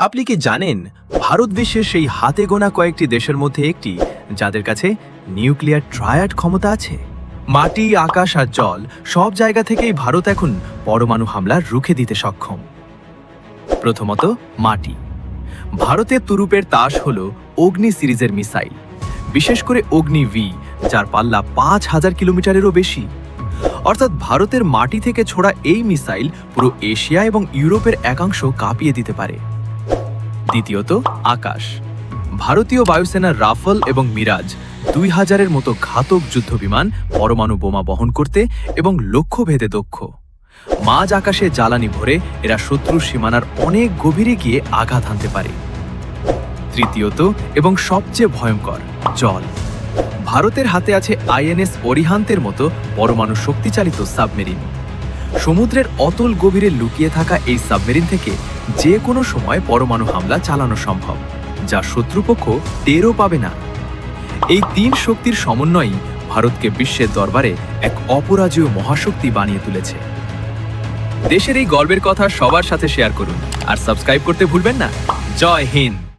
আপনি কি জানেন ভারত বিশ্বের সেই হাতে গোনা কয়েকটি দেশের মধ্যে একটি যাদের কাছে নিউক্লিয়ার ট্রায়াড ক্ষমতা আছে? মাটি, আকাশ আর জল সব জায়গা থেকেই ভারত এখন পরমাণু হামলা রুখে দিতে সক্ষম। প্রথমত, মাটি। ভারতের তুরুপের তাস হল অগ্নি সিরিজের মিসাইল, বিশেষ করে অগ্নি ভি, যার পাল্লা ৫,০০০ কিলোমিটারেরও বেশি। অর্থাৎ ভারতের মাটি থেকে ছোড়া এই মিসাইল পুরো এশিয়া এবং ইউরোপের একাংশ কাঁপিয়ে দিতে পারে। দ্বিতীয়ত, আকাশ। ভারতীয় বায়ুসেনার রাফেল এবং মিরাজ ২০০০-এর মতো ঘাতক যুদ্ধবিমান পরমাণু বোমা বহন করতে এবং লক্ষ্যভেদে দক্ষ। মাঝ আকাশে জ্বালানি ভরে এরা শত্রুর সীমানার অনেক গভীরে গিয়ে আঘাত হানতে পারে। তৃতীয়ত এবং সবচেয়ে ভয়ঙ্কর, জল। ভারতের হাতে আছে আইএনএস অরিহান্তের মতো পরমাণু শক্তিচালিত সাবমেরিন। সমুদ্রের অতল গভীরে লুকিয়ে থাকা এই সাবমেরিন থেকে যে কোনো সময় পরমাণু হামলা চালানো সম্ভব, যা শত্রুপক্ষ টেরও পাবে না। এই তিন শক্তির সমন্বয়ই ভারতকে বিশ্বের দরবারে এক অপরাজেয় মহাশক্তি বানিয়ে তুলেছে। দেশের এই গর্বের কথা সবার সাথে শেয়ার করুন আর সাবস্ক্রাইব করতে ভুলবেন না। জয় হিন্দ।